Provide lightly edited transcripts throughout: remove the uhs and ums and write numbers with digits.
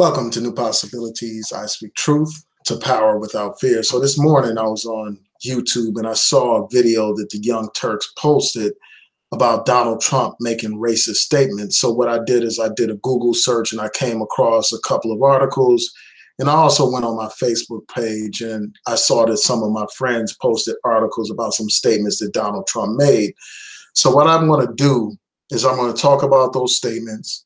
Welcome to New Possibilities. I speak truth to power without fear. So this morning I was on YouTube and I saw a video that the Young Turks posted about Donald Trump making racist statements. So what I did is I did a Google search and I came across a couple of articles. And I also went on my Facebook page and I saw that some of my friends posted articles about some statements that Donald Trump made. So what I'm going to do is I'm going to talk about those statements,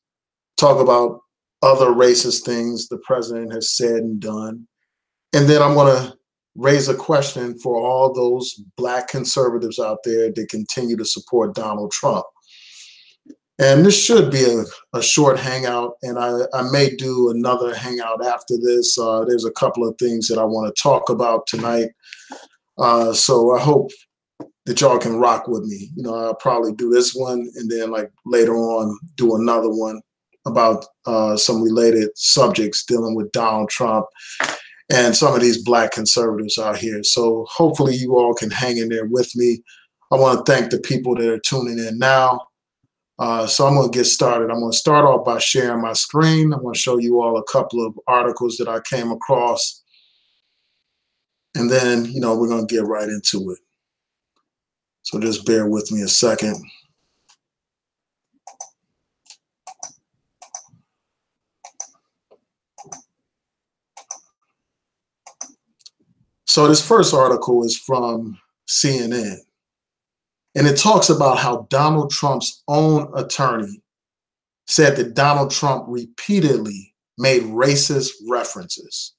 talk about other racist things the president has said and done. And then I'm going to raise a question for all those Black conservatives out there that continue to support Donald Trump. And this should be a short hangout, and I may do another hangout after this. There's a couple of things that I want to talk about tonight. So I hope that y'all can rock with me. You know, I'll probably do this one and then like later on do another one about some related subjects dealing with Donald Trump and some of these Black conservatives out here. So hopefully you all can hang in there with me. I want to thank the people that are tuning in now. So I'm going to get started. I'm going to start off by sharing my screen. I'm going to show you all a couple of articles that I came across. And then, you know, we're going to get right into it. So just bear with me a second. So this first article is from CNN, and it talks about how Donald Trump's own attorney said that Donald Trump repeatedly made racist references.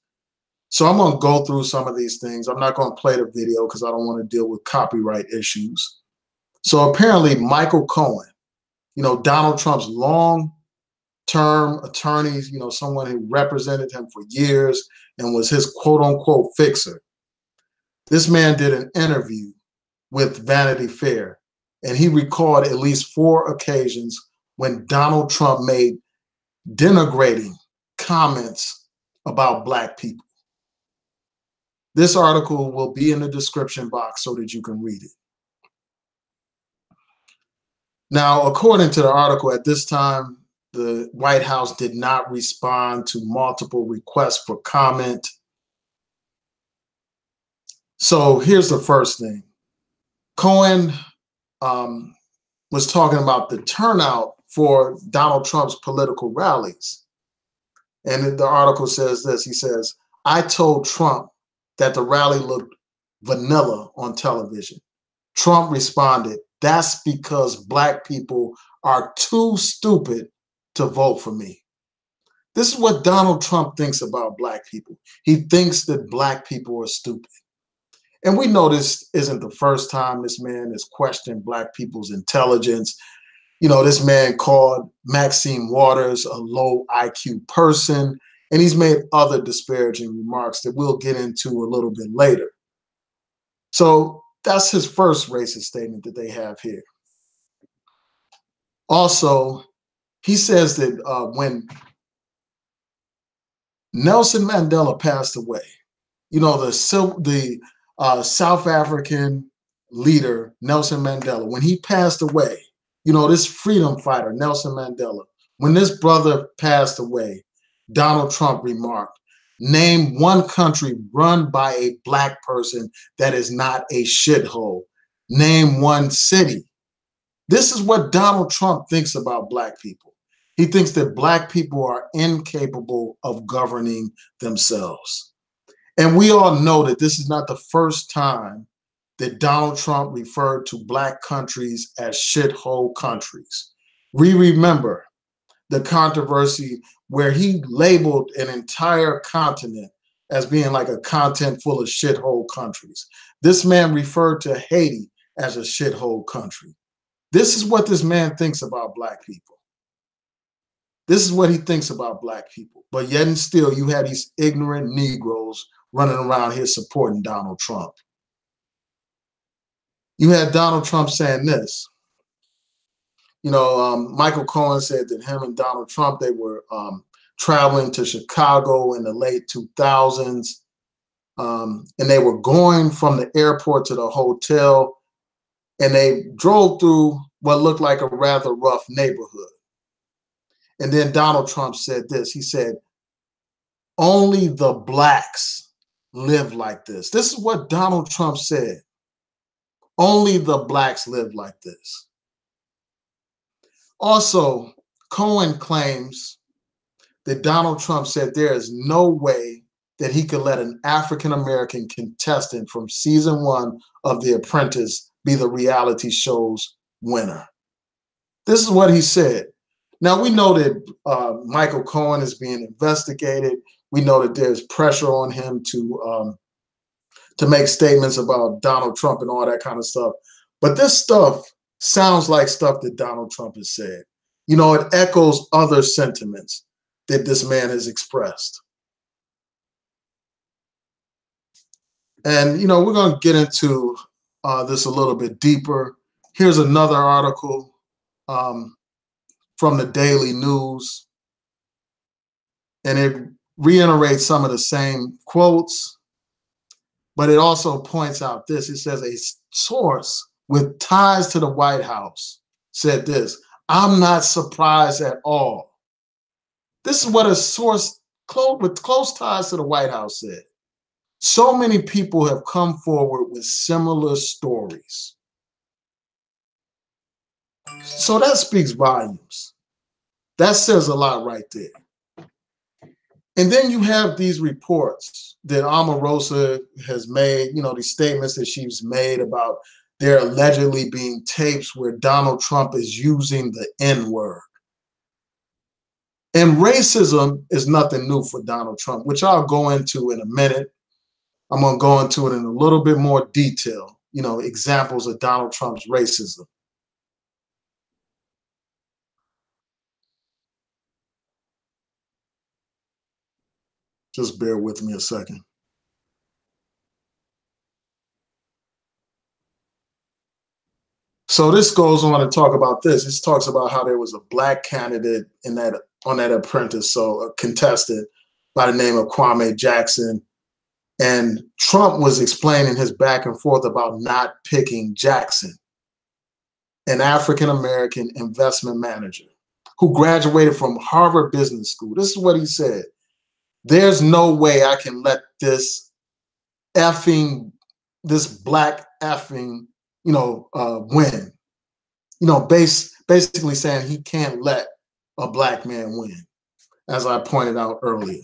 So I'm going to go through some of these things. I'm not going to play the video because I don't want to deal with copyright issues. So apparently Michael Cohen, you know, Donald Trump's long-term attorney, you know, someone who represented him for years and was his quote-unquote fixer. This man did an interview with Vanity Fair, and he recalled at least 4 occasions when Donald Trump made denigrating comments about Black people. This article will be in the description box so that you can read it. Now, according to the article, at this time, the White House did not respond to multiple requests for comment. So here's the first thing. Cohen was talking about the turnout for Donald Trump's political rallies. And the article says this. He says, I told Trump that the rally looked vanilla on television. Trump responded, that's because Black people are too stupid to vote for me. This is what Donald Trump thinks about Black people. He thinks that Black people are stupid. And we know this isn't the first time this man has questioned Black people's intelligence. You know, this man called Maxine Waters a low IQ person, and he's made other disparaging remarks that we'll get into a little bit later. So that's his first racist statement that they have here. Also, he says that when Nelson Mandela passed away, you know, the South African leader, Nelson Mandela, when he passed away, you know, this freedom fighter, Nelson Mandela, when this brother passed away, Donald Trump remarked, name one country run by a Black person that is not a shithole. Name one city. This is what Donald Trump thinks about Black people. He thinks that Black people are incapable of governing themselves. And we all know that this is not the first time that Donald Trump referred to Black countries as shithole countries. We remember the controversy where he labeled an entire continent as being like a continent full of shithole countries. This man referred to Haiti as a shithole country. This is what this man thinks about Black people. This is what he thinks about Black people. But yet and still, you had these ignorant Negroes running around here supporting Donald Trump. You had Donald Trump saying this. You know, Michael Cohen said that him and Donald Trump, they were traveling to Chicago in the late 2000s. And they were going from the airport to the hotel. And they drove through what looked like a rather rough neighborhood. And then Donald Trump said this. He said, Only the blacks live like this. This is what Donald Trump said. Only the blacks live like this. Also, Cohen claims that Donald Trump said there is no way that he could let an African-American contestant from season 1 of The Apprentice be the reality show's winner. This is what he said. Now, we know that Michael Cohen is being investigated. We know that there's pressure on him to make statements about Donald Trump and all that kind of stuff. But this stuff sounds like stuff that Donald Trump has said. You know, it echoes other sentiments that this man has expressed. And, you know, we're going to get into this a little bit deeper. Here's another article from the Daily News. And it reiterates some of the same quotes, but it also points out this. It says a source with ties to the White House said this: "I'm not surprised at all." This is what a source with close ties to the White House said. So many people have come forward with similar stories. So that speaks volumes. That says a lot right there. And then you have these reports that Omarosa has made, you know, these statements that she's made about there allegedly being tapes where Donald Trump is using the N-word. And racism is nothing new for Donald Trump, which I'll go into in a minute. I'm going to go into it in a little bit more detail, you know, examples of Donald Trump's racism. Just bear with me a second. So this goes on to talk about this. This talks about how there was a black candidate on that Apprentice, so a contestant by the name of Kwame Jackson. And Trump was explaining his back and forth about not picking Jackson, an African-American investment manager who graduated from Harvard Business School. This is what he said: "There's no way I can let this black effing, win." You know, basically saying he can't let a black man win, as I pointed out earlier.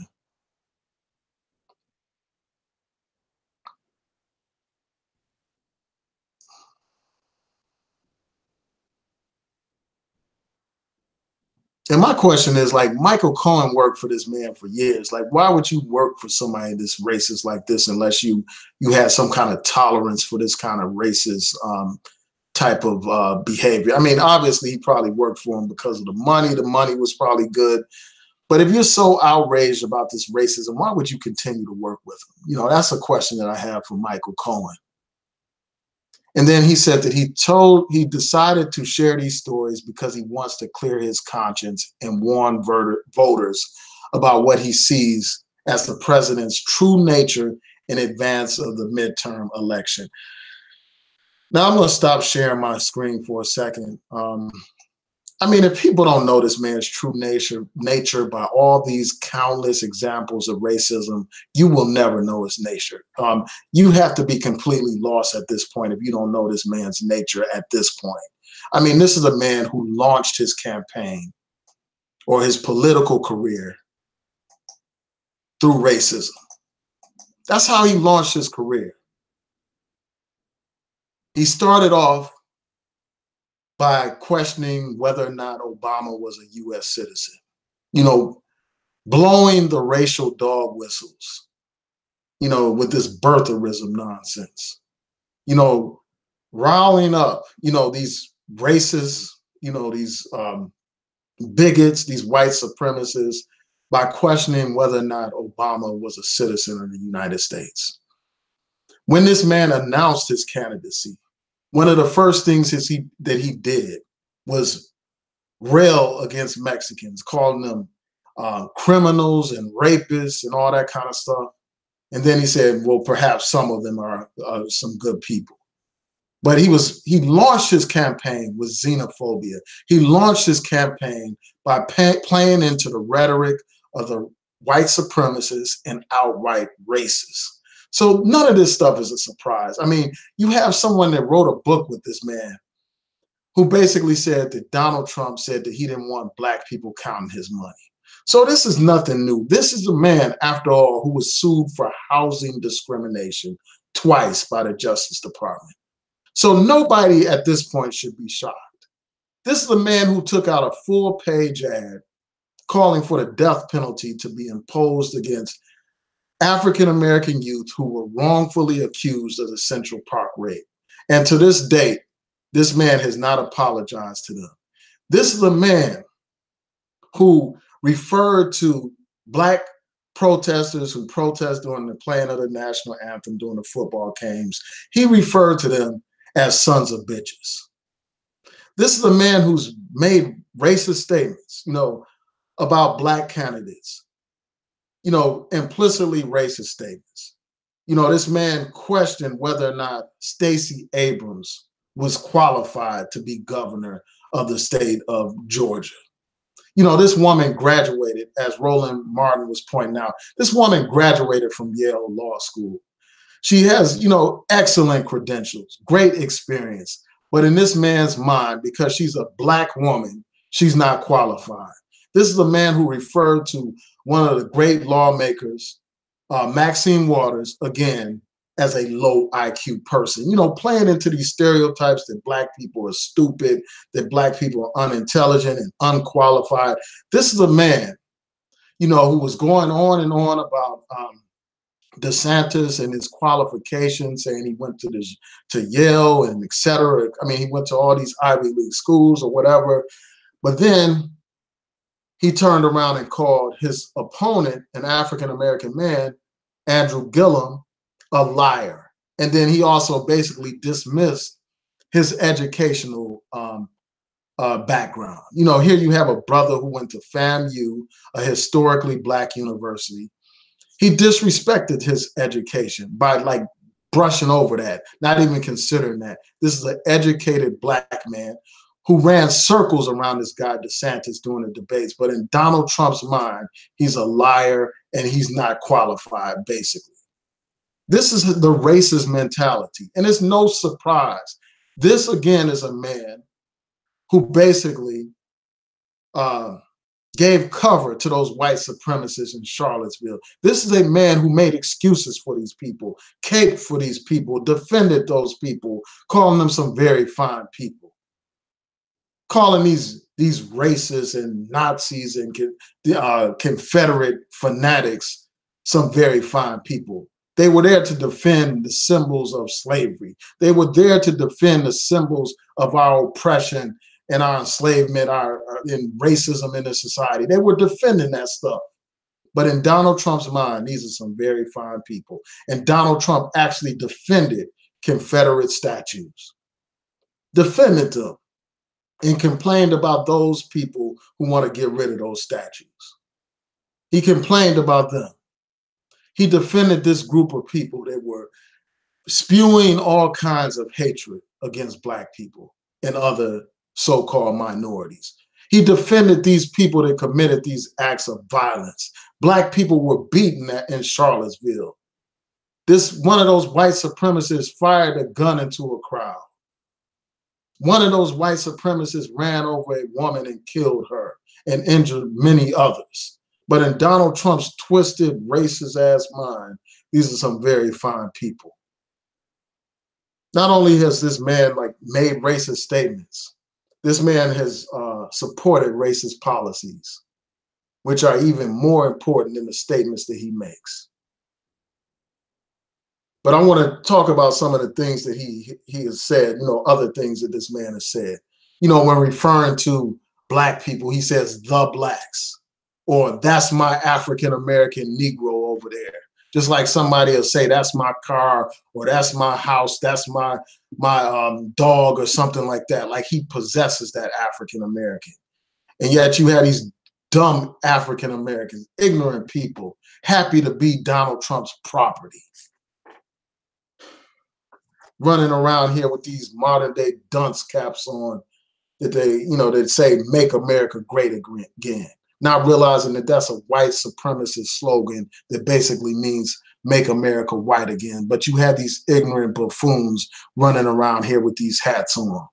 And my question is, like, Michael Cohen worked for this man for years. Like, why would you work for somebody that's racist like this unless you had some kind of tolerance for this kind of racist type of behavior? I mean, obviously, he probably worked for him because of the money. The money was probably good. But if you're so outraged about this racism, why would you continue to work with him? You know, that's a question that I have for Michael Cohen. And then he said that he decided to share these stories because he wants to clear his conscience and warn voters about what he sees as the president's true nature in advance of the midterm election. Now I'm going to stop sharing my screen for a second. I mean, if people don't know this man's true nature by all these countless examples of racism, you will never know his nature. You have to be completely lost at this point if you don't know this man's nature at this point. I mean, this is a man who launched his campaign or his political career through racism. That's how he launched his career. He started off by questioning whether or not Obama was a U.S. citizen, you know, blowing the racial dog whistles, you know, with this birtherism nonsense, you know, riling up, you know, these racists, you know, these bigots, these white supremacists, by questioning whether or not Obama was a citizen of the United States. When this man announced his candidacy, one of the first things that he did was rail against Mexicans, calling them criminals and rapists and all that kind of stuff. And then he said, well, perhaps some of them are some good people. But he launched his campaign with xenophobia. He launched his campaign by playing into the rhetoric of the white supremacists, and outright racist. So none of this stuff is a surprise. I mean, you have someone that wrote a book with this man who basically said that Donald Trump said that he didn't want black people counting his money. So this is nothing new. This is a man, after all, who was sued for housing discrimination twice by the Justice Department. So nobody at this point should be shocked. This is a man who took out a full-page ad calling for the death penalty to be imposed against African-American youth who were wrongfully accused of the Central Park rape. And to this date, this man has not apologized to them. This is a man who referred to black protesters who protest during the playing of the national anthem during the football games. He referred to them as sons of bitches. This is a man who's made racist statements, about black candidates, implicitly racist statements. This man questioned whether or not Stacey Abrams was qualified to be governor of the state of Georgia. This woman graduated, as Roland Martin was pointing out, this woman graduated from Yale Law School. She has, excellent credentials, great experience. But in this man's mind, because she's a black woman, she's not qualified. This is a man who referred to one of the great lawmakers, Maxine Waters, again, as a low IQ person, playing into these stereotypes that black people are stupid, that black people are unintelligent and unqualified. This is a man, who was going on and on about DeSantis and his qualifications, saying he went to Yale and et cetera. I mean, he went to all these Ivy League schools or whatever. But then he turned around and called his opponent, an African-American man, Andrew Gillum, a liar. And then he also basically dismissed his educational background. Here you have a brother who went to FAMU, a historically black university. He disrespected his education by brushing over that, not even considering that. This is an educated black man who ran circles around this guy DeSantis during the debates. But in Donald Trump's mind, he's a liar and he's not qualified, basically. This is the racist mentality. And it's no surprise. This, again, is a man who basically gave cover to those white supremacists in Charlottesville. This is a man who made excuses for these people, caped for these people, defended those people, calling them some very fine people, calling these racists and Nazis and Confederate fanatics some very fine people. They were there to defend the symbols of slavery. They were there to defend the symbols of our oppression and our enslavement, in racism in the society. They were defending that stuff. But in Donald Trump's mind, these are some very fine people. And Donald Trump actually defended Confederate statues, defended them, and complained about those people who want to get rid of those statues. He complained about them. He defended this group of people that were spewing all kinds of hatred against black people and other so-called minorities. He defended these people that committed these acts of violence. Black people were beaten in Charlottesville. One of those white supremacists fired a gun into a crowd. One of those white supremacists ran over a woman and killed her and injured many others. But in Donald Trump's twisted, racist ass mind, these are some very fine people. Not only has this man made racist statements, this man has supported racist policies, which are even more important than the statements that he makes. But I want to talk about some of the things that he has said, other things that this man has said. When referring to black people, he says the blacks, or that's my African-American Negro over there. Just like somebody will say, that's my car, or that's my house, that's my dog, or something like that. Like he possesses that African-American. And yet you have these dumb African-Americans, ignorant people, happy to be Donald Trump's property, running around here with these modern day dunce caps on that they say make America great again. not realizing that that's a white supremacist slogan that basically means make America white again. But you have these ignorant buffoons running around here with these hats on.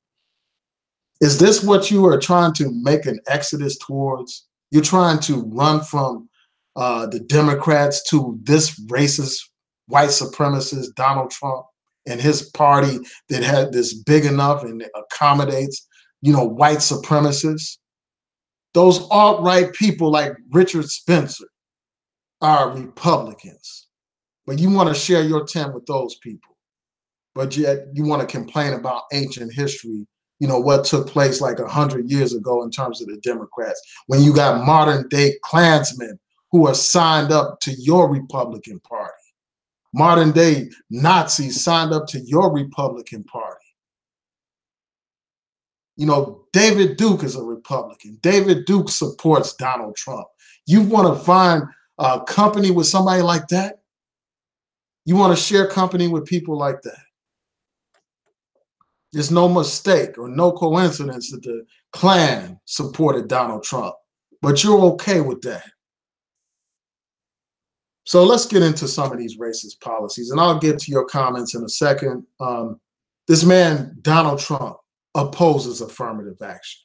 Is this what you are trying to make an exodus towards? You're trying to run from the Democrats to this racist, white supremacist Donald Trump and his party that had this big enough and accommodates, white supremacists. Those alt-right people like Richard Spencer are Republicans, but you want to share your tent with those people, but yet you want to complain about ancient history, what took place like 100 years ago in terms of the Democrats, when you got modern day Klansmen who are signed up to your Republican Party. Modern day Nazis signed up to your Republican Party. David Duke is a Republican. David Duke supports Donald Trump. You want to find a company with somebody like that? You want to share company with people like that? There's no mistake or no coincidence that the Klan supported Donald Trump, but you're okay with that. So let's get into some of these racist policies, and I'll get to your comments in a second. This man, Donald Trump, opposes affirmative action.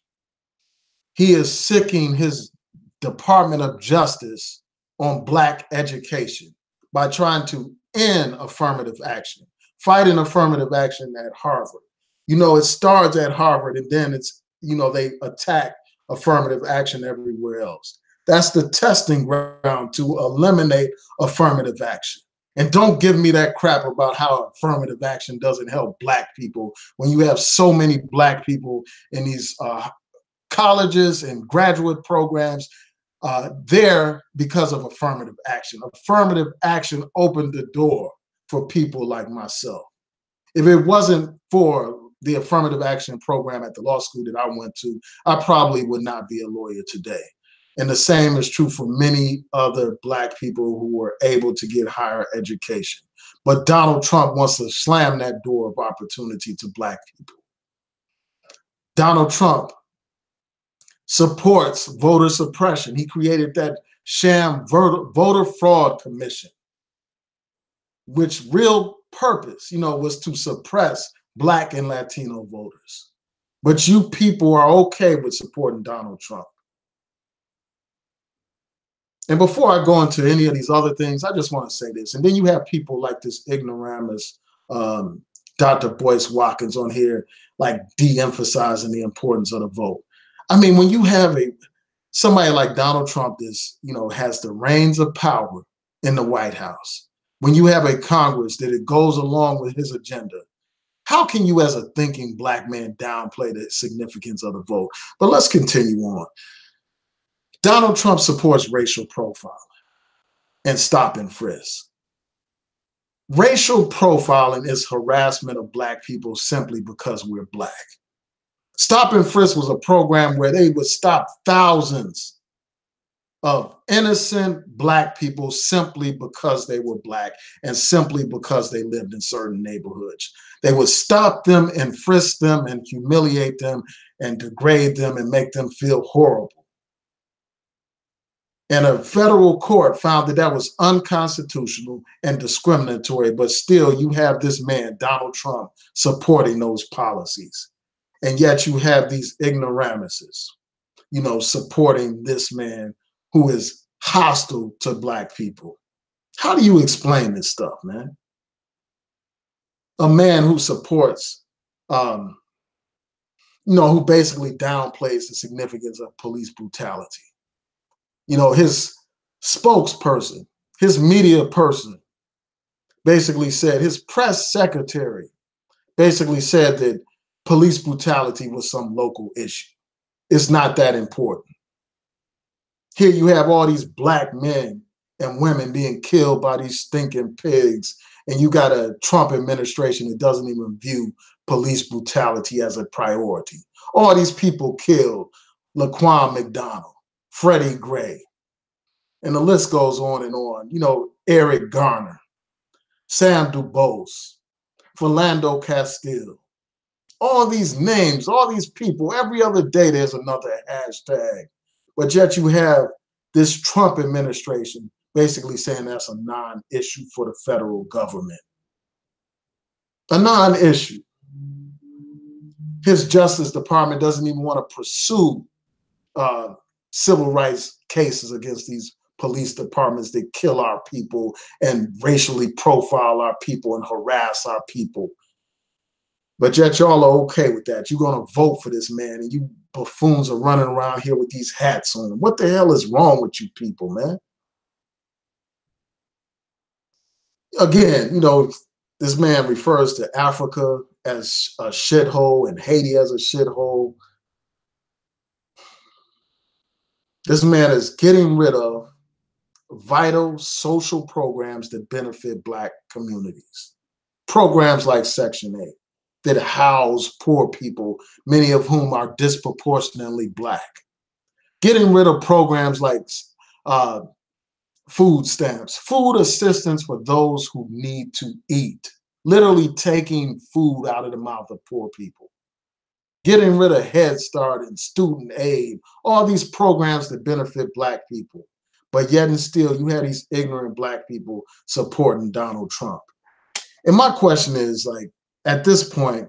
He is sicking his Department of Justice on Black education by trying to end affirmative action, fighting affirmative action at Harvard. It starts at Harvard and then they attack affirmative action everywhere else. That's the testing ground to eliminate affirmative action. And don't give me that crap about how affirmative action doesn't help Black people when you have so many Black people in these colleges and graduate programs there because of affirmative action. Affirmative action opened the door for people like myself. If it wasn't for the affirmative action program at the law school that I went to, I probably would not be a lawyer today. And the same is true for many other Black people who were able to get higher education. But Donald Trump wants to slam that door of opportunity to Black people. Donald Trump supports voter suppression. He created that sham voter fraud commission, which real purpose, was to suppress Black and Latino voters. But you people are okay with supporting Donald Trump. And before I go into any of these other things, I just want to say this. And then you have people like this ignoramus, Dr. Boyce Watkins on here, like de-emphasizing the importance of the vote. I mean, when you have somebody like Donald Trump has the reins of power in the White House, when you have a Congress that it goes along with his agenda, how can you as a thinking Black man downplay the significance of the vote? But let's continue on. Donald Trump supports racial profiling and stop and frisk. Racial profiling is harassment of Black people simply because we're Black. Stop and frisk was a program where they would stop thousands of innocent Black people simply because they were Black and simply because they lived in certain neighborhoods. They would stop them and frisk them and humiliate them and degrade them and make them feel horrible. And a federal court found that that was unconstitutional and discriminatory, but still you have this man, Donald Trump, supporting those policies. And yet you have these ignoramuses, supporting this man who is hostile to Black people. How do you explain this stuff, man? A man who supports, who basically downplays the significance of police brutality. His spokesperson, his media person basically said, his press secretary basically said that police brutality was some local issue. It's not that important. Here you have all these Black men and women being killed by these stinking pigs, and you got a Trump administration that doesn't even view police brutality as a priority. All these people killed, Laquan McDonald, Freddie Gray, and the list goes on and on. Eric Garner, Sam Dubose, Philando Castile, all these names, all these people, every other day there's another hashtag. But yet you have this Trump administration basically saying that's a non-issue for the federal government. A non-issue. His Justice Department doesn't even want to pursue civil rights cases against these police departments that kill our people and racially profile our people and harass our people. But yet y'all are okay with that. You're going to vote for this man, and you buffoons are running around here with these hats on. What the hell is wrong with you people, man? Again, you know, this man refers to Africa as a shithole and Haiti as a shithole. This man is getting rid of vital social programs that benefit Black communities. Programs like Section 8 that house poor people, many of whom are disproportionately Black. Getting rid of programs like food stamps, food assistance for those who need to eat, literally taking food out of the mouth of poor people. Getting rid of Head Start and student aid, all these programs that benefit Black people. But yet and still, you had these ignorant Black people supporting Donald Trump. And my question is, like, at this point,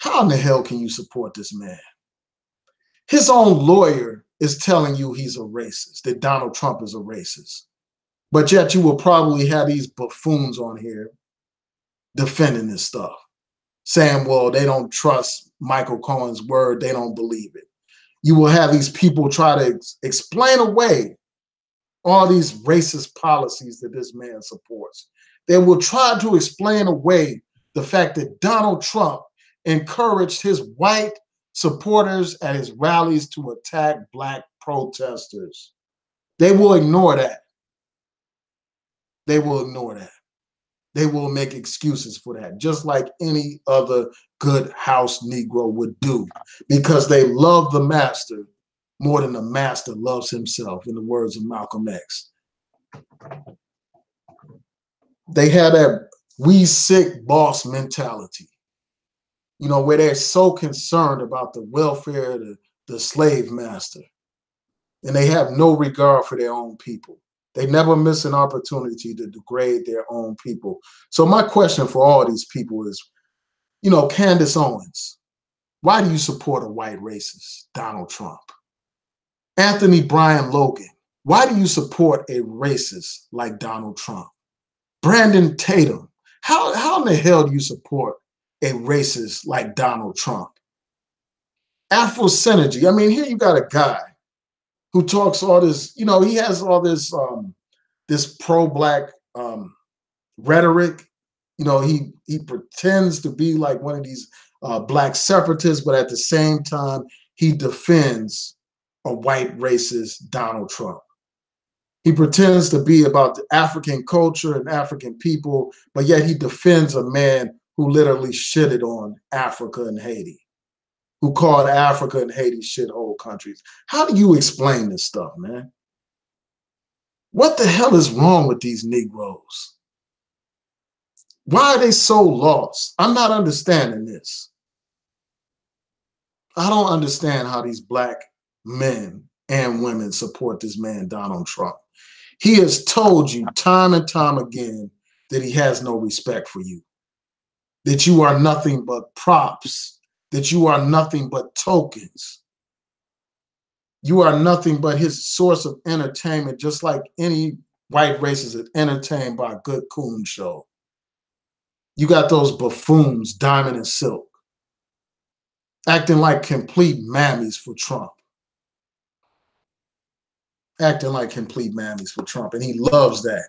how in the hell can you support this man? His own lawyer is telling you he's a racist, that Donald Trump is a racist. But yet you will probably have these buffoons on here defending this stuff, saying, well, they don't trust Michael Cohen's word, they don't believe it. You will have these people try to explain away all these racist policies that this man supports. They will try to explain away the fact that Donald Trump encouraged his white supporters at his rallies to attack Black protesters. They will ignore that. They will ignore that. They will make excuses for that, just like any other good house Negro would do, because they love the master more than the master loves himself, in the words of Malcolm X. They have that we sick boss mentality, you know, where they're so concerned about the welfare of the slave master, and they have no regard for their own people. They never miss an opportunity to degrade their own people. So my question for all these people is, you know, Candace Owens, why do you support a white racist, Donald Trump? Anthony Brian Logan, why do you support a racist like Donald Trump? Brandon Tatum, how in the hell do you support a racist like Donald Trump? AfriSynergy, I mean, here you got a guy who talks all this, you know, he has all this this pro-Black rhetoric. You know, he pretends to be like one of these Black separatists, but at the same time, he defends a white racist Donald Trump. He pretends to be about the African culture and African people, but yet he defends a man who literally shitted on Africa and Haiti, who called Africa and Haiti shithole countries. How do you explain this stuff, man? What the hell is wrong with these Negroes? Why are they so lost? I'm not understanding this. I don't understand how these Black men and women support this man, Donald Trump. He has told you time and time again that he has no respect for you, that you are nothing but props, that you are nothing but tokens. You are nothing but his source of entertainment, just like any white racist is entertained by a good coon show. You got those buffoons, Diamond and Silk, acting like complete mammies for Trump. Acting like complete mammies for Trump. And he loves that.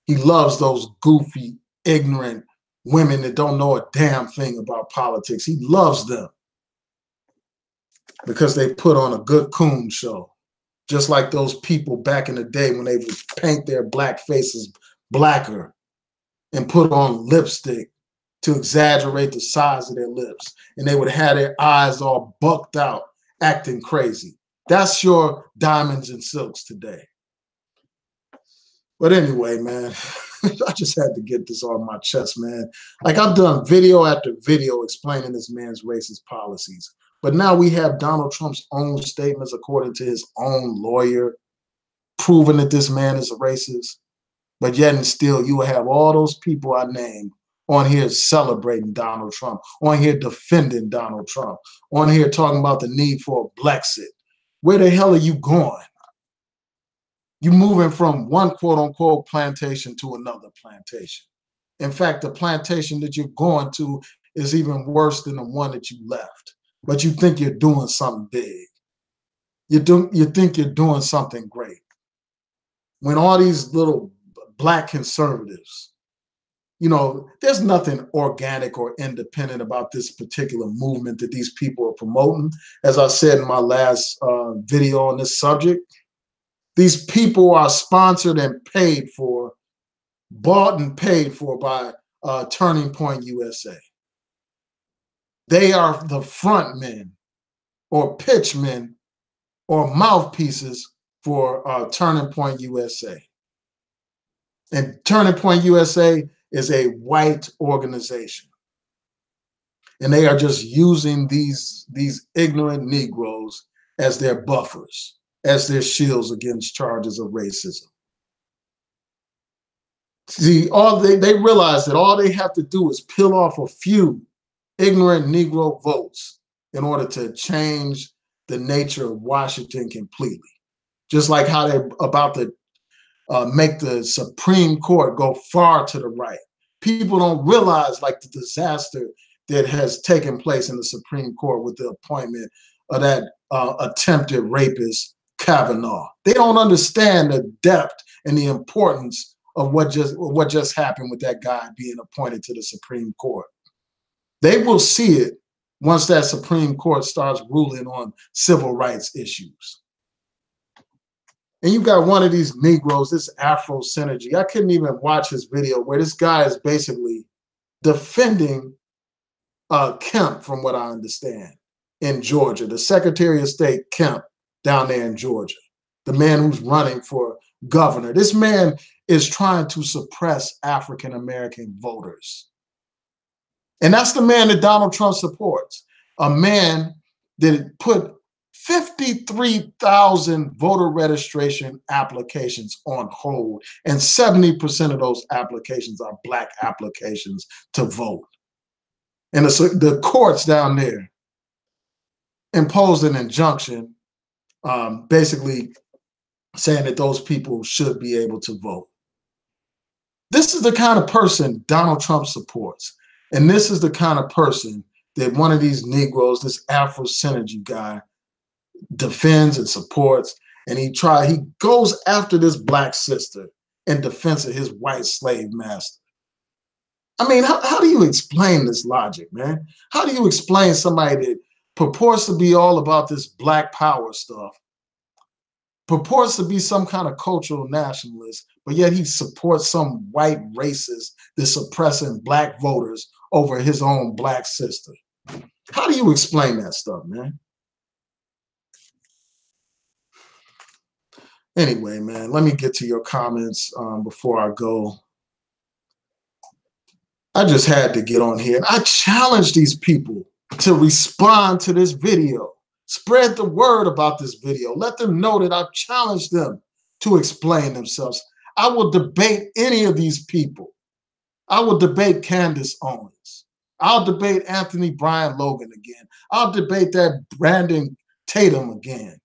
He loves those goofy, ignorant women that don't know a damn thing about politics. He loves them because they put on a good coon show. Just like those people back in the day when they would paint their Black faces blacker and put on lipstick to exaggerate the size of their lips. And they would have their eyes all bucked out, acting crazy. That's your Diamonds and Silks today. But anyway, man, I just had to get this off my chest, man. Like, I've done video after video explaining this man's racist policies. But now we have Donald Trump's own statements, according to his own lawyer, proving that this man is a racist. But yet and still, you will have all those people I named on here celebrating Donald Trump, on here defending Donald Trump, on here talking about the need for a Brexit. Where the hell are you going? You're moving from one quote unquote plantation to another plantation. In fact, the plantation that you're going to is even worse than the one that you left. But you think you're doing something big. You think you're doing something great. When all these little black conservatives, there's nothing organic or independent about this particular movement that these people are promoting. As I said in my last video on this subject, these people are sponsored and paid for, bought and paid for by Turning Point USA. They are the front men or pitch men or mouthpieces for Turning Point USA. And Turning Point USA is a white organization. And they are just using these ignorant Negroes as their buffers, as their shields against charges of racism. See, they realize that all they have to do is peel off a few ignorant Negro votes in order to change the nature of Washington completely. Just like how they're about to make the Supreme Court go far to the right. People don't realize like the disaster that has taken place in the Supreme Court with the appointment of that attempted rapist Kavanaugh. They don't understand the depth and the importance of what just happened with that guy being appointed to the Supreme Court. They will see it once that Supreme Court starts ruling on civil rights issues. And you got one of these Negroes, this AfriSynergy. I couldn't even watch his video where this guy is basically defending Kemp, from what I understand, in Georgia, the Secretary of State Kemp down there in Georgia, the man who's running for governor. This man is trying to suppress African-American voters. And that's the man that Donald Trump supports, a man that put 53,000 voter registration applications on hold, and 70% of those applications are black applications to vote. And the courts down there imposed an injunction, basically saying that those people should be able to vote. This is the kind of person Donald Trump supports. And this is the kind of person that one of these Negroes, this AfriSynergy guy, defends and supports. And he goes after this black sister in defense of his white slave master. I mean, how do you explain this logic, man? How do you explain somebody that purports to be all about this black power stuff, purports to be some kind of cultural nationalist, but yet he supports some white racist that's suppressing black voters over his own black sister? How do you explain that stuff, man? Anyway, man, let me get to your comments before I go. I just had to get on here. I challenge these people to respond to this video. Spread the word about this video. Let them know that I've challenged them to explain themselves. I will debate any of these people. I will debate Candace Owens. I'll debate Brian Logan again. I'll debate that Brandon Tatum again.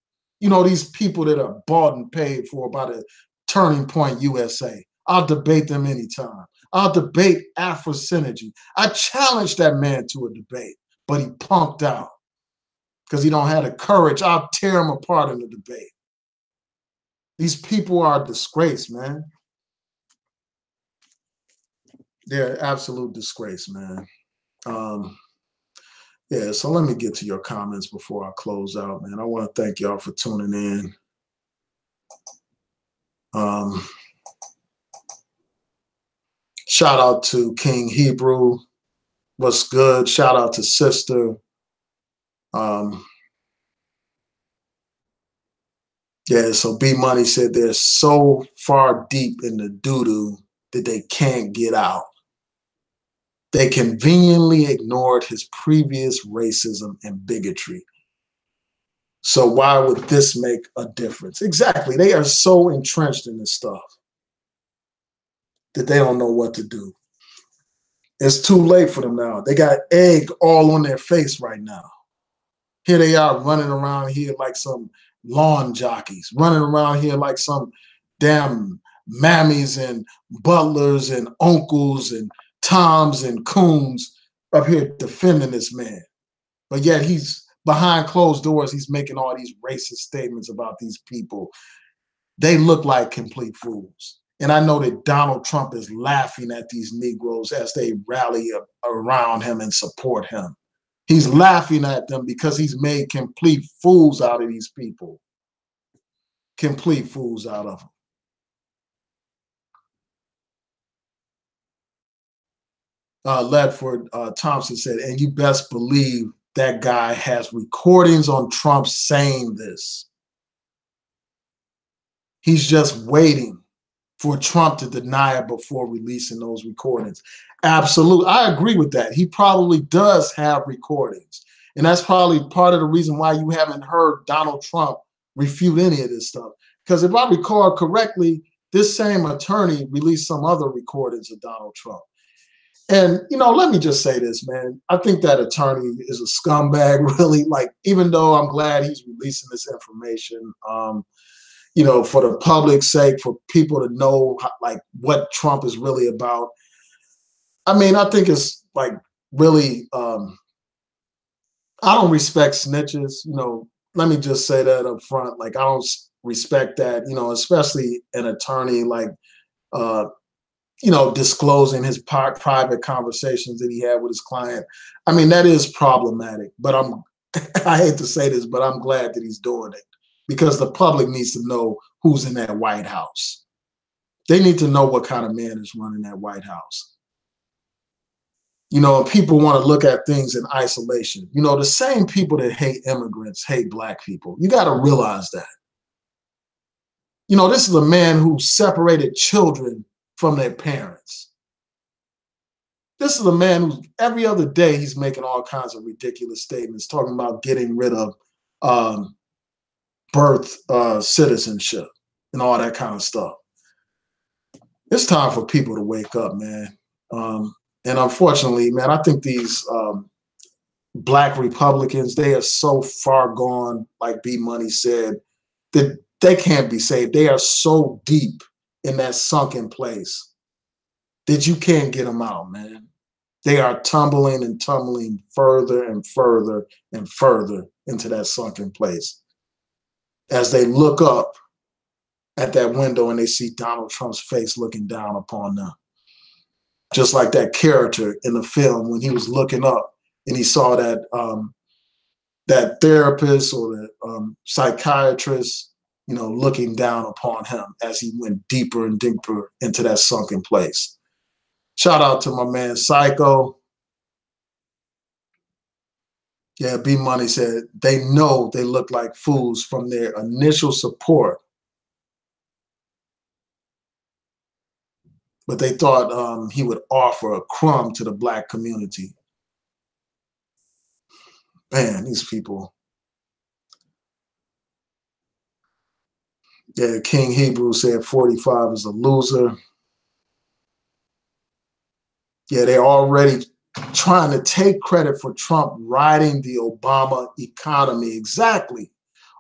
You know, these people that are bought and paid for by the Turning Point USA. I'll debate them anytime. I'll debate AfriSynergy. I challenged that man to a debate, but he punked out because he don't have the courage. I'll tear him apart in the debate. These people are a disgrace, man. They're an absolute disgrace, man. Yeah, so let me get to your comments before I close out, man. I want to thank y'all for tuning in. Shout out to King Hebrew. What's good? Shout out to Sister. Yeah, so B Money said they're so far deep in the doo-doo that they can't get out. They conveniently ignored his previous racism and bigotry. So why would this make a difference? Exactly. They are so entrenched in this stuff that they don't know what to do. It's too late for them now. They got egg all on their face right now. Here they are running around here like some lawn jockeys, running around here like some damn mammies and butlers and uncles and toms and coons up here defending this man. But yet he's behind closed doors, he's making all these racist statements about these people. They look like complete fools. And I know that Donald Trump is laughing at these Negroes as they rally around him and support him. He's laughing at them because he's made complete fools out of these people. Complete fools out of them. Ledford Thompson said, and you best believe that guy has recordings on Trump saying this. He's just waiting for Trump to deny it before releasing those recordings. Absolutely. I agree with that. He probably does have recordings. And that's probably part of the reason why you haven't heard Donald Trump refute any of this stuff. Because if I recall correctly, this same attorney released some other recordings of Donald Trump. And, you know, let me just say this, man. I think that attorney is a scumbag, really. Like, even though I'm glad he's releasing this information, you know, for the public's sake, for people to know, like, what Trump is really about. I mean, I think it's, like, really, I don't respect snitches. You know, let me just say that up front. Like, I don't respect that, you know, especially an attorney, like, you know, disclosing his private conversations that he had with his client. I mean, that is problematic, but I hate to say this, but I'm glad that he's doing it because the public needs to know who's in that White House. They need to know what kind of man is running that White House. You know, people want to look at things in isolation. You know, the same people that hate immigrants hate Black people. You got to realize that. You know, this is a man who separated children from their parents. This is a man who every other day he's making all kinds of ridiculous statements, talking about getting rid of birth citizenship and all that kind of stuff. It's time for people to wake up, man. And unfortunately, man, I think these Black Republicans, they are so far gone, like B Money said, that they can't be saved. They are so deep in that sunken place that you can't get them out, man. They are tumbling and tumbling further and further and further into that sunken place. As they look up at that window and they see Donald Trump's face looking down upon them. Just like that character in the film when he was looking up and he saw that that therapist or the psychiatrist, you know, looking down upon him as he went deeper and deeper into that sunken place. Shout out to my man Psycho. Yeah, B Money said they know they look like fools from their initial support, but they thought he would offer a crumb to the Black community. Man, these people. Yeah, King Hebrew said 45 is a loser. Yeah, they're already trying to take credit for Trump riding the Obama economy. Exactly.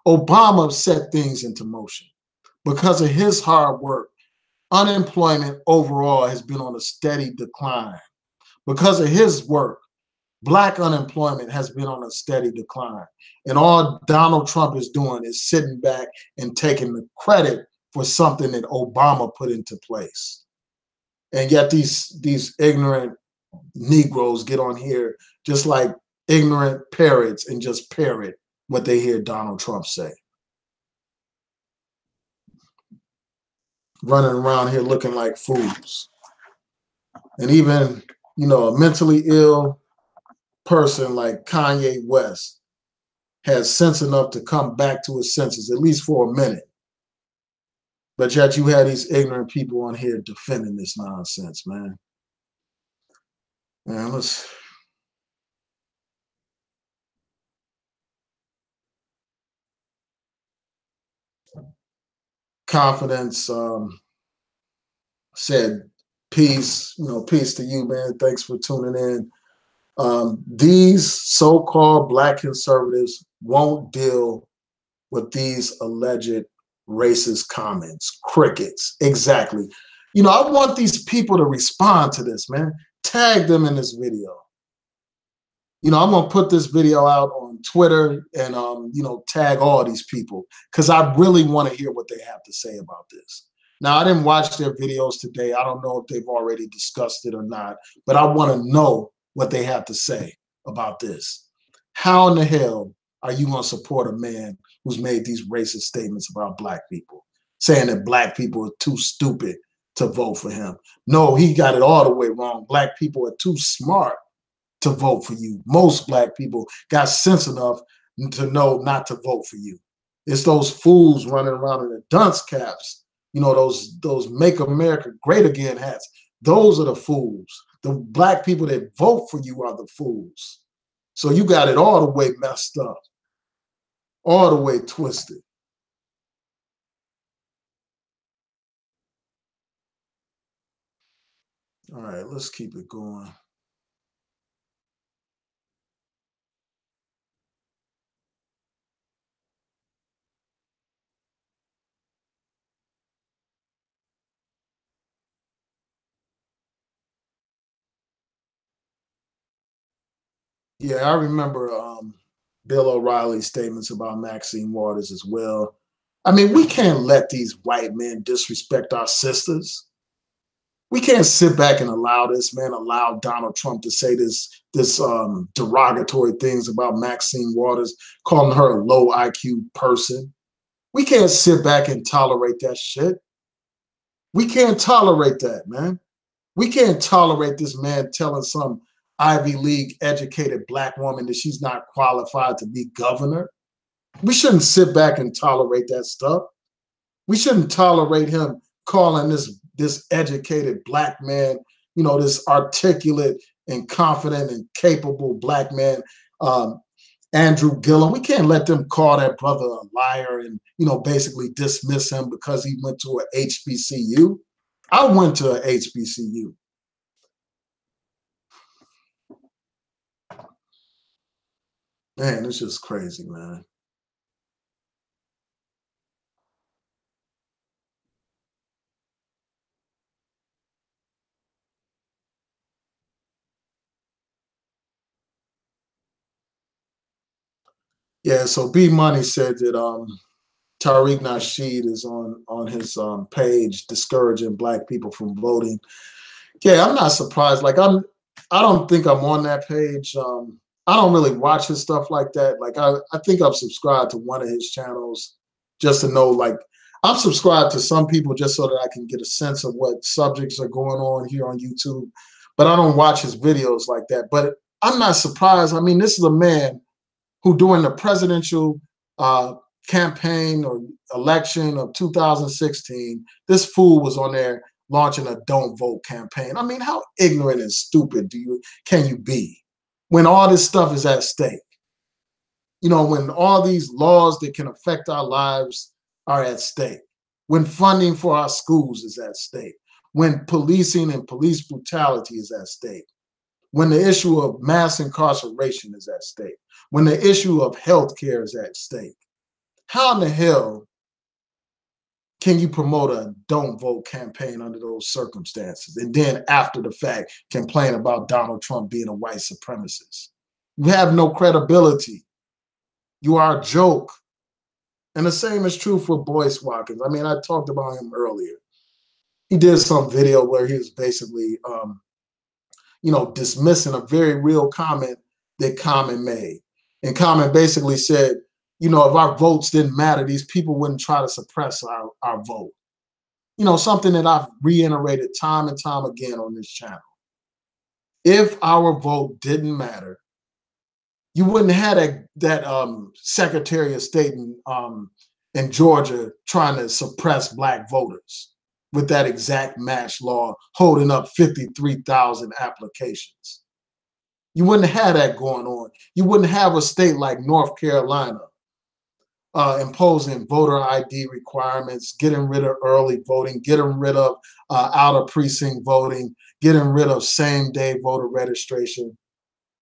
Obama set things into motion. Because of his hard work, unemployment overall has been on a steady decline. Because of his work, Black unemployment has been on a steady decline. And all Donald Trump is doing is sitting back and taking the credit for something that Obama put into place. And yet these ignorant Negroes get on here just like ignorant parrots and just parrot what they hear Donald Trump say. Running around here looking like fools. And even, you know, a mentally ill person like Kanye West has sense enough to come back to his senses, at least for a minute. But yet you had these ignorant people on here defending this nonsense, man. Man, let's confidence said peace, peace to you, man. Thanks for tuning in. These so-called black conservatives won't deal with these alleged racist comments. Crickets. Exactly. I want these people to respond to this, man. Tag them in this video. I'm gonna put this video out on Twitter and tag all these people because I really want to hear what they have to say about this. Now, I didn't watch their videos today. I don't know if they've already discussed it or not, but I want to know what they have to say about this. How in the hell are you gonna support a man who's made these racist statements about black people, saying that black people are too stupid to vote for him? No, he got it all the way wrong. Black people are too smart to vote for you. Most black people got sense enough to know not to vote for you. It's those fools running around in the dunce caps, those Make America Great Again hats. Those are the fools. The black people that vote for you are the fools. So you got it all the way messed up, all the way twisted. All right, let's keep it going. Yeah, I remember Bill O'Reilly's statements about Maxine Waters as well. I mean, we can't let these white men disrespect our sisters. We can't sit back and allow this, man, allow Donald Trump to say this derogatory things about Maxine Waters, calling her a low IQ person. We can't sit back and tolerate that shit. We can't tolerate that, man. We can't tolerate this man telling some Ivy League educated black woman that she's not qualified to be governor. We shouldn't sit back and tolerate that stuff. We shouldn't tolerate him calling this educated black man, this articulate and confident and capable black man, Andrew Gillum. We can't let them call that brother a liar and basically dismiss him because he went to a HBCU. I went to a HBCU. Man, it's just crazy, man. Yeah, so B Money said that Tariq Nasheed is on his page discouraging black people from voting. Yeah, I'm not surprised. I don't think I'm on that page. I don't really watch his stuff like that. Like I think I'm subscribed to one of his channels just to know, like, I'm subscribed to some people just so that I can get a sense of what subjects are going on here on YouTube. But I don't watch his videos like that. But I'm not surprised. I mean, this is a man who during the presidential campaign or election of 2016, this fool was on there launching a "Don't Vote" campaign. I mean, how ignorant and stupid can you be when all this stuff is at stake? When all these laws that can affect our lives are at stake, when funding for our schools is at stake, when policing and police brutality is at stake, when the issue of mass incarceration is at stake, when the issue of healthcare is at stake. How in the hell can you promote a "Don't Vote" campaign under those circumstances and then after the fact complain about Donald Trump being a white supremacist? You have no credibility. You are a joke. And the same is true for Boyce Watkins. I mean, I talked about him earlier. He did some video where he was basically dismissing a very real comment that Common made. And Common basically said, if our votes didn't matter, these people wouldn't try to suppress our vote. Something that I've reiterated time and time again on this channel. If our vote didn't matter, you wouldn't have that Secretary of State in Georgia trying to suppress black voters with that exact match law holding up 53,000 applications. You wouldn't have that going on. You wouldn't have a state like North Carolina imposing voter ID requirements, getting rid of early voting, getting rid of out of precinct voting, getting rid of same day voter registration,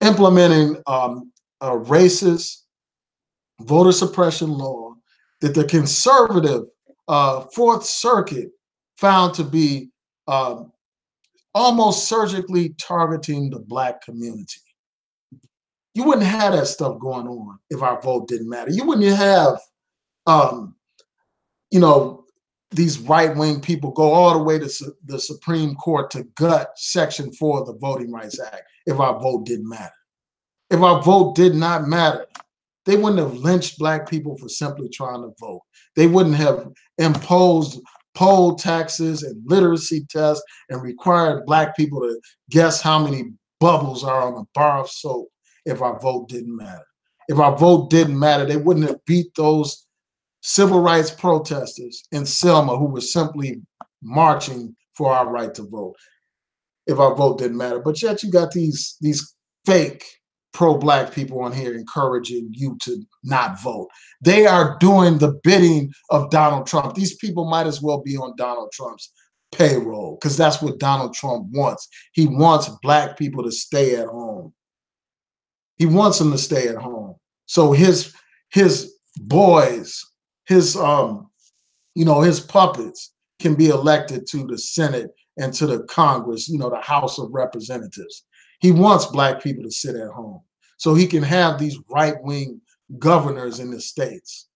implementing a racist voter suppression law that the conservative Fourth Circuit found to be almost surgically targeting the Black community. You wouldn't have that stuff going on if our vote didn't matter. You wouldn't have, you know, these right-wing people go all the way to the Supreme Court to gut Section 4 of the Voting Rights Act if our vote didn't matter. If our vote did not matter, they wouldn't have lynched Black people for simply trying to vote. They wouldn't have imposed poll taxes and literacy tests and required Black people to guess how many bubbles are on a bar of soap if our vote didn't matter. If our vote didn't matter, they wouldn't have beat those civil rights protesters in Selma who were simply marching for our right to vote if our vote didn't matter. But yet you got these fake pro-Black people on here encouraging you to not vote. They are doing the bidding of Donald Trump. These people might as well be on Donald Trump's payroll because that's what Donald Trump wants. He wants Black people to stay at home. He wants them to stay at home. So his boys, his his puppets can be elected to the Senate and to the Congress, the House of Representatives. He wants Black people to sit at home so he can have these right-wing governors in the states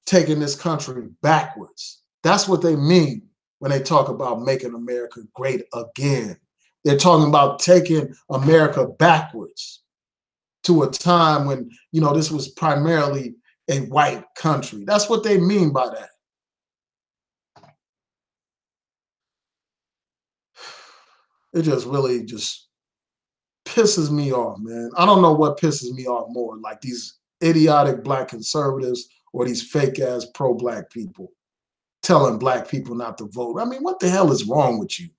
taking this country backwards. That's what they mean when they talk about making America great again. They're talking about taking America backwards to a time when, this was primarily a white country. That's what they mean by that. It just really just pisses me off, man. I don't know what pisses me off more, like these idiotic Black conservatives or these fake ass pro-Black people telling Black people not to vote. I mean, what the hell is wrong with you?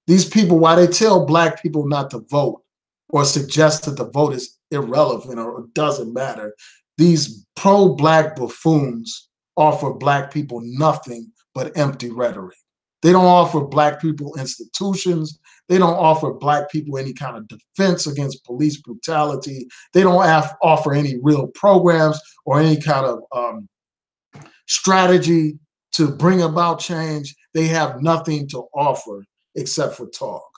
These people, why they tell Black people not to vote or suggest that the vote is irrelevant or doesn't matter, these pro-Black buffoons offer Black people nothing but empty rhetoric. They don't offer Black people institutions. They don't offer Black people any kind of defense against police brutality. They don't offer any real programs or any kind of strategy to bring about change. They have nothing to offer except for talk.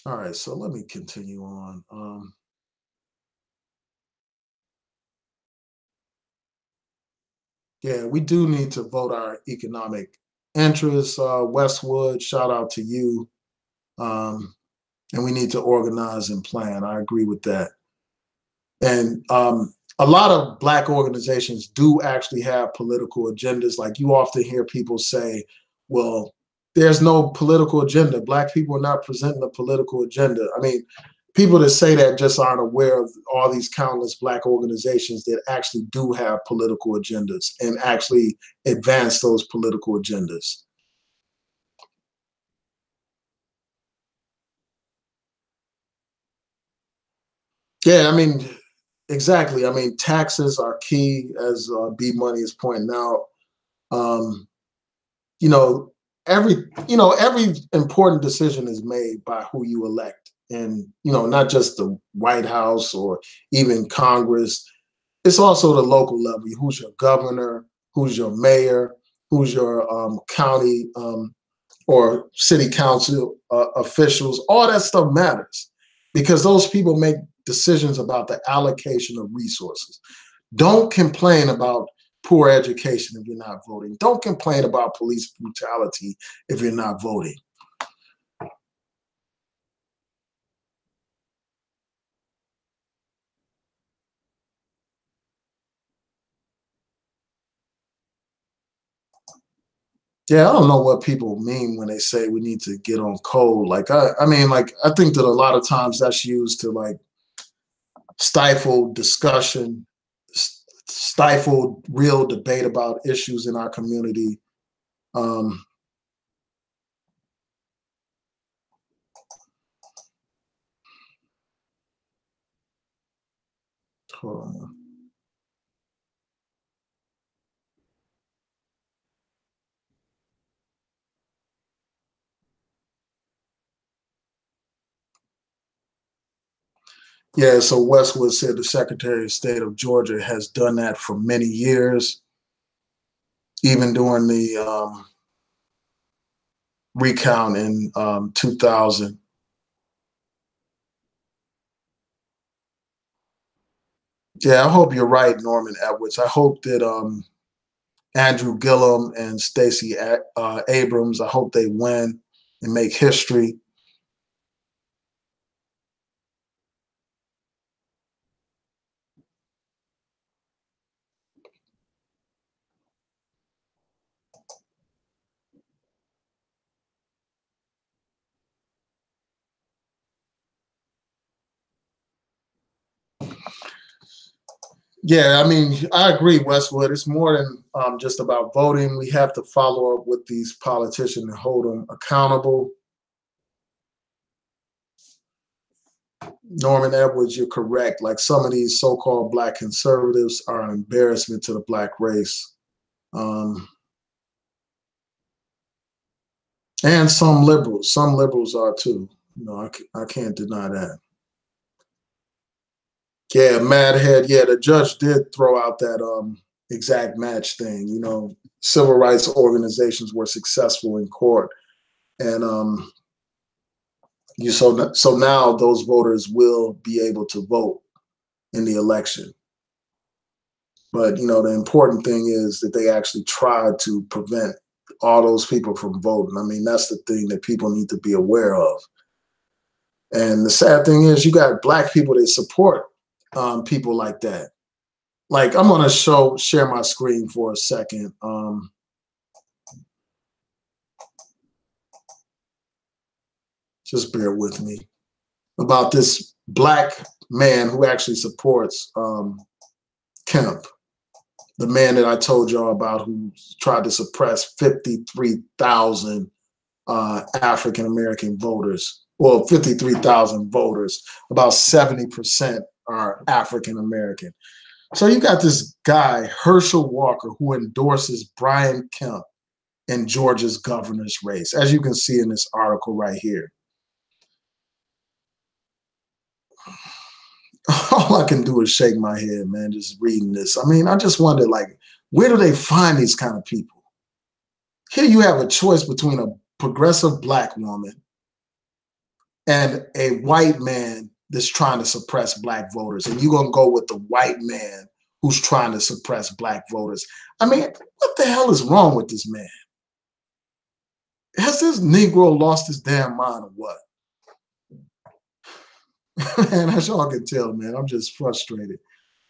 All right, so let me continue on. Yeah, we do need to vote our economic interests. Westwood, shout out to you. And we need to organize and plan. I agree with that. And a lot of Black organizations do actually have political agendas. Like you often hear people say, well, there's no political agenda. Black people are not presenting a political agenda. I mean, people that say that just aren't aware of all these countless Black organizations that actually do have political agendas and actually advance those political agendas. Yeah, I mean, exactly. I mean, taxes are key, as B Money is pointing out. Um, you know, every important decision is made by who you elect, and not just the White House or even Congress. It's also the local level. Who's your governor? Who's your mayor? Who's your county or city council officials? All that stuff matters because those people make decisions about the allocation of resources. Don't complain about poor education if you're not voting. Don't complain about police brutality if you're not voting. Yeah, I don't know what people mean when they say we need to get on code. Like, I mean, like, I think that a lot of times that's used to like stifle discussion, stifle real debate about issues in our community. Um, hold on. Yeah, so Westwood said the Secretary of State of Georgia has done that for many years, even during the recount in 2000. Yeah, I hope you're right, Norman Edwards. I hope that Andrew Gillum and Stacey Abrams, I hope they win and make history. Yeah, I mean, I agree, Westwood. It's more than just about voting. We have to follow up with these politicians and hold them accountable. Norman Edwards, you're correct. Like some of these so-called black conservatives are an embarrassment to the black race. Um, and some liberals are too. You know, I can't deny that. Yeah, Madhead. Yeah, the judge did throw out that exact match thing. You know, civil rights organizations were successful in court, and so now those voters will be able to vote in the election. But you know, the important thing is that they actually tried to prevent all those people from voting. I mean, that's the thing that people need to be aware of. And the sad thing is, you got black people that support people like that. Like, I'm gonna share my screen for a second. Just bear with me about this black man who actually supports Kemp, the man that I told y'all about who tried to suppress 53,000 African American voters. Well, 53,000 voters, about 70% are African American. So you got this guy, Herschel Walker, who endorses Brian Kemp in Georgia's governor's race, as you can see in this article right here. All I can do is shake my head, man, just reading this. I mean, I just wonder, like, where do they find these kind of people? Here you have a choice between a progressive black woman and a white man that's trying to suppress black voters. And you're going to go with the white man who's trying to suppress black voters. I mean, what the hell is wrong with this man? Has this Negro lost his damn mind or what? Man, as y'all can tell, man, I'm just frustrated.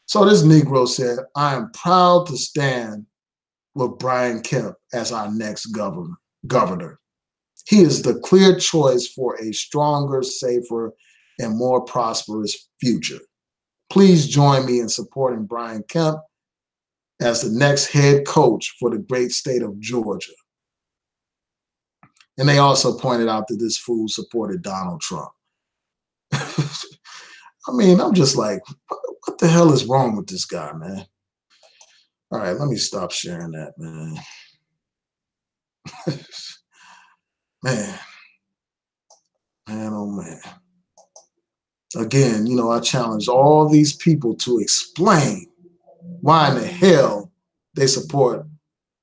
So this Negro said, I am proud to stand with Brian Kemp as our next governor. He is the clear choice for a stronger, safer, and more prosperous future. Please join me in supporting Brian Kemp as the next head coach for the great state of Georgia. And they also pointed out that this fool supported Donald Trump. I mean, I'm just like, what the hell is wrong with this guy, man? All right, let me stop sharing that, man. Man, oh man. Again, you know, I challenge all these people to explain why in the hell they support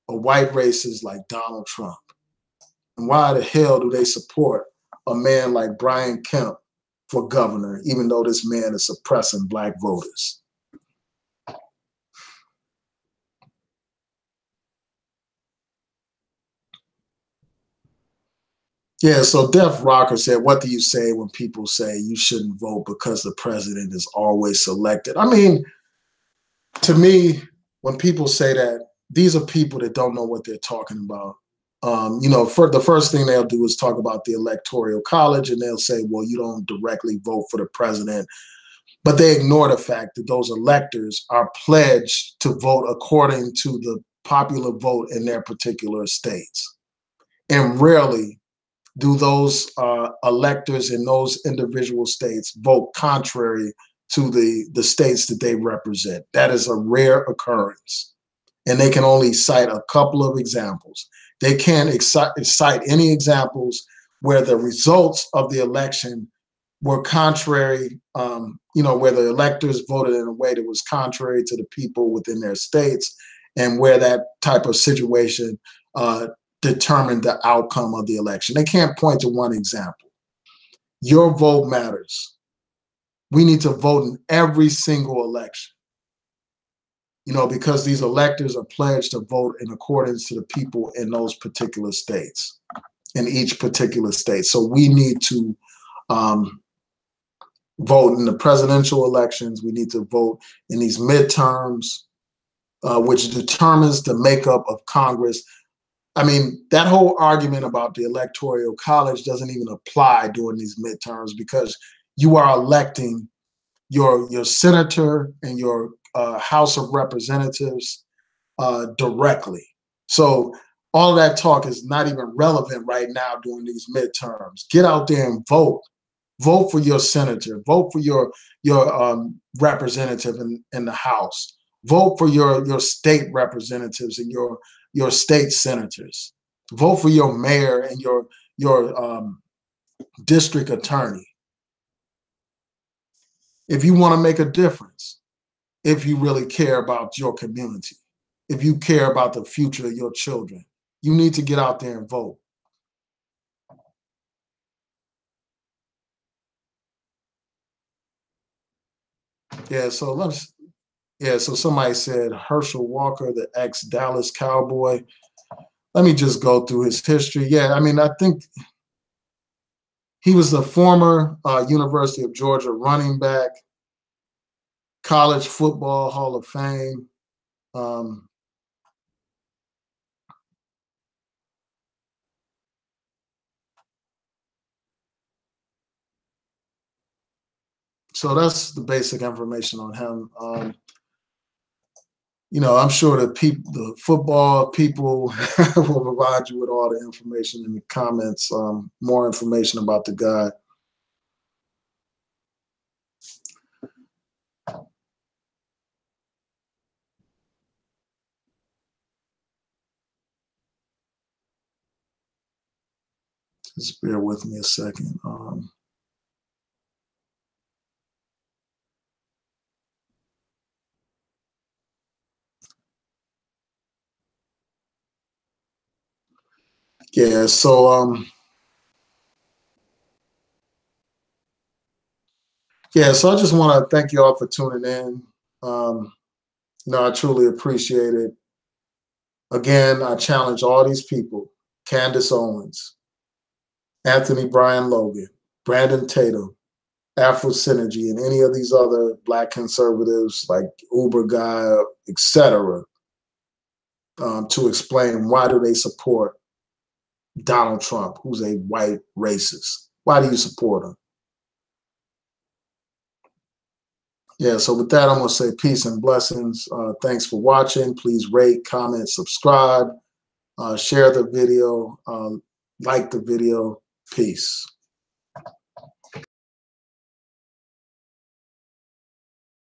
a white racist like Donald Trump. And why the hell do they support a man like Brian Kemp for governor, even though this man is suppressing black voters? Yeah, so Def Rocker said, what do you say when people say you shouldn't vote because the president is always selected? I mean, to me, when people say that, these are people that don't know what they're talking about. You know, for the first thing they'll do is talk about the electoral college, and they'll say, well, you don't directly vote for the president. But they ignore the fact that those electors are pledged to vote according to the popular vote in their particular states. And rarely do those electors in those individual states vote contrary to the states that they represent. That is a rare occurrence. And they can only cite a couple of examples. They can't cite any examples where the results of the election were contrary, where the electors voted in a way that was contrary to the people within their states, and where that type of situation determined the outcome of the election. They can't point to one example. Your vote matters. We need to vote in every single election, because these electors are pledged to vote in accordance to the people in those particular states, in each particular state. So we need to vote in the presidential elections. We need to vote in these midterms, which determines the makeup of Congress. I mean, that whole argument about the Electoral College doesn't even apply during these midterms, because you are electing your senator and your House of Representatives directly. So all of that talk is not even relevant right now during these midterms. Get out there and vote. Vote for your senator. Vote for your representative in the House. Vote for your state representatives and your state senators. Vote for your mayor and your district attorney. If you want to make a difference, if you really care about your community, if you care about the future of your children, you need to get out there and vote. So somebody said Herschel Walker, the ex-Dallas Cowboy. Let me just go through his history. Yeah, I mean, I think he was the former University of Georgia running back, College Football Hall of Fame. So that's the basic information on him. I'm sure the football people will provide you with all the information in the comments, more information about the guy. Just bear with me a second. Yeah, so so I just want to thank you all for tuning in. I truly appreciate it. Again, I challenge all these people: Candace Owens, Anthony Brian Logan, Brandon Tatum, AfriSynergy, and any of these other Black conservatives like Uber Guy, etc., to explain why do they support Donald Trump, who's a white racist. Why do you support him? Yeah, so with that, I'm going to say peace and blessings. Thanks for watching. Please rate, comment, subscribe, share the video, like the video. Peace.